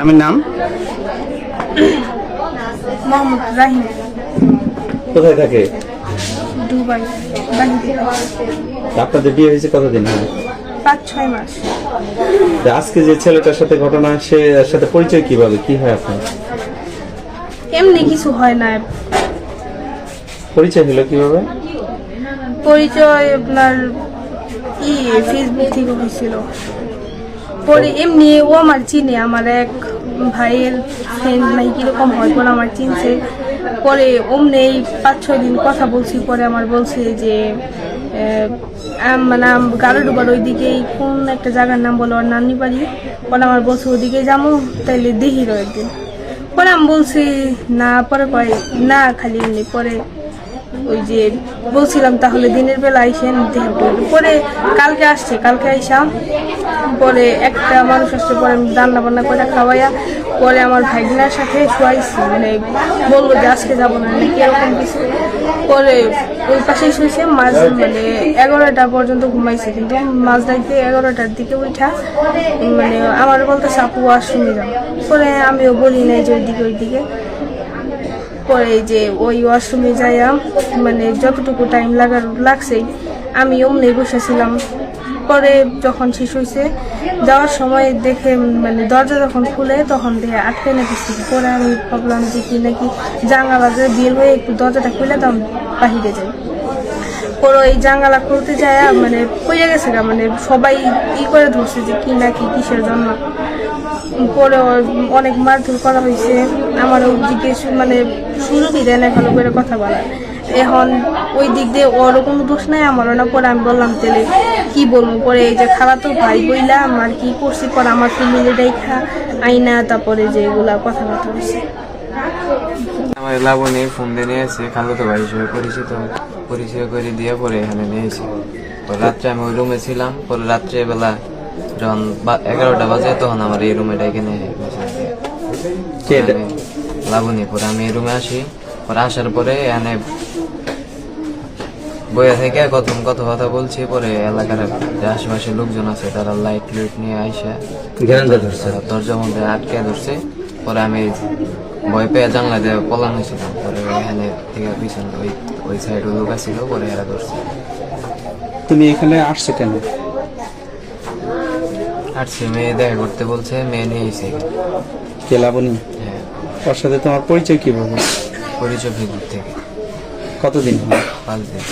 আমার নাম মোহাম্মদ রাহিম। কোথায় থাকে? দুবাই বাহিরে। আপনাদের বিয়ে হয়েছে কতদিন হয়? 5-6 মাস। আজকে যে ছেলেটার সাথে ঘটনা, সে সাথে পরিচয় কিভাবে, কি হয় আপনার? এমনি কিছু হয় না। পরিচয় হলো কিভাবে? পরিচয় আপনার ফেসবুক থেকে হয়েছিল। পরে এমনি ও আমার চিনে, আমার এক ভাইয়ের ফ্রেন্ড নাই কিরকম হয়, পরে আমার চিনছে। পরে অমনি 5-6 দিন কথা বলছি। পরে আমার বলছে যে মানে গারোডুবার ওইদিকেই কোন একটা জায়গার নাম বলো, ওর নানি বাড়ি। পরে আমার বলছে ওদিকে যাবো, তাইলে দেখিরও একদিন। পরে আমি বলছি না, পরে কয় না খালি এমনি। পরে ওই যে বলছিলাম তাহলে দিনের বেলা আইসেন দেখে। পরে কালকে আসছে, কালকে আইসাম। পরে একটা মানুষ আসছে, পরে আমি রান্না বান্না করে খাওয়াইয়া পরে আমার ভাইগনার সাথে শোয়াইছি, মানে বলবো যে আজকে যাবো না নাকি এরকম কিছু। পরে ওই পাশেই শুয়েছে মাঝ, মানে 11টা পর্যন্ত ঘুমাইছে। কিন্তু মাঝ রাইতে 11টার দিকে উঠা মানে আমার বলতে আপু ওয়াশরুমে যাও। পরে আমিও বলি নাই যে ওইদিকে। পরে যে ওই ওয়াশরুমে যাইয়া মানে যতটুকু টাইম লাগছেই আমি অমনি বসেছিলাম। পরে যখন শেষ হয়েছে যাওয়ার সময় দেখে, মানে দরজা যখন খুলে তখন দেখে আটকে নাকি। পরে আমি ভাবলাম যে কি নাকি জাঙ্গালা যে বের হয়ে একটু দরজাটা খুলে তখন বাহিরে যাই। পরে ওই জাঙ্গালা খুলতে যায় মানে পড়ে গেছে গা, মানে সবাই করে ধরছে যে কি নাকি কিসের জন্য। পরে অনেক মারধর করা হয়েছে। আমার জিজ্ঞেস মানে সুযোগই দেয় না ভালো করে কথা বলার। এখন ওই দিক দিয়ে ওরও কোনো দোষ নাই, আমারও না। পরে আমি বললাম তাহলে কি বলবো। পরে এই যে খালাতো ভাই বইলাম আর কি করছি। পরে আমার ফ্যামিলি দেখা আইনা তারপরে যে এগুলা কথাবার্তা হয়েছে। আমার লাবণী ফোন দিয়ে নিয়েছে, খালাতো ভাই হিসেবে পরিচয় করে দিয়ে পরে এখানে নিয়েছে। রাত্রে আমি ওই রুমে ছিলাম। পরে রাত্রেবেলা যখন 11টা বাজে তখন আমার এই রুমে ডেকে নিয়ে লাবণী। পরে আমি এই রুমে আসি। পরে আসার পরে এখানে বইয়া থেকে কতক্ষণ কথাবার্তা বলছি। পরে এলাকার যে আশেপাশে লোকজন আছে তারা লাইট নিয়ে আইসা দরজার মধ্যে আটকে ধরছে। পরে আমি ভয় পেয়ে জানলা দিয়ে পলান হয়েছিলাম। পরে এখানে থেকে পিছনে ওই সাইডে লোক ছিল, পরে এরা ধরছে। তুমি এখানে আসছো কেন? আসছে মেয়ে দেখা করতে বলছে, মেয়ে নিয়ে এসে। কে লাবণী? হ্যাঁ। ওর সাথে তোমার পরিচয় কিভাবে? পরিচয় ফেসবুক থেকে। কতদিন হয়? 5 দিন।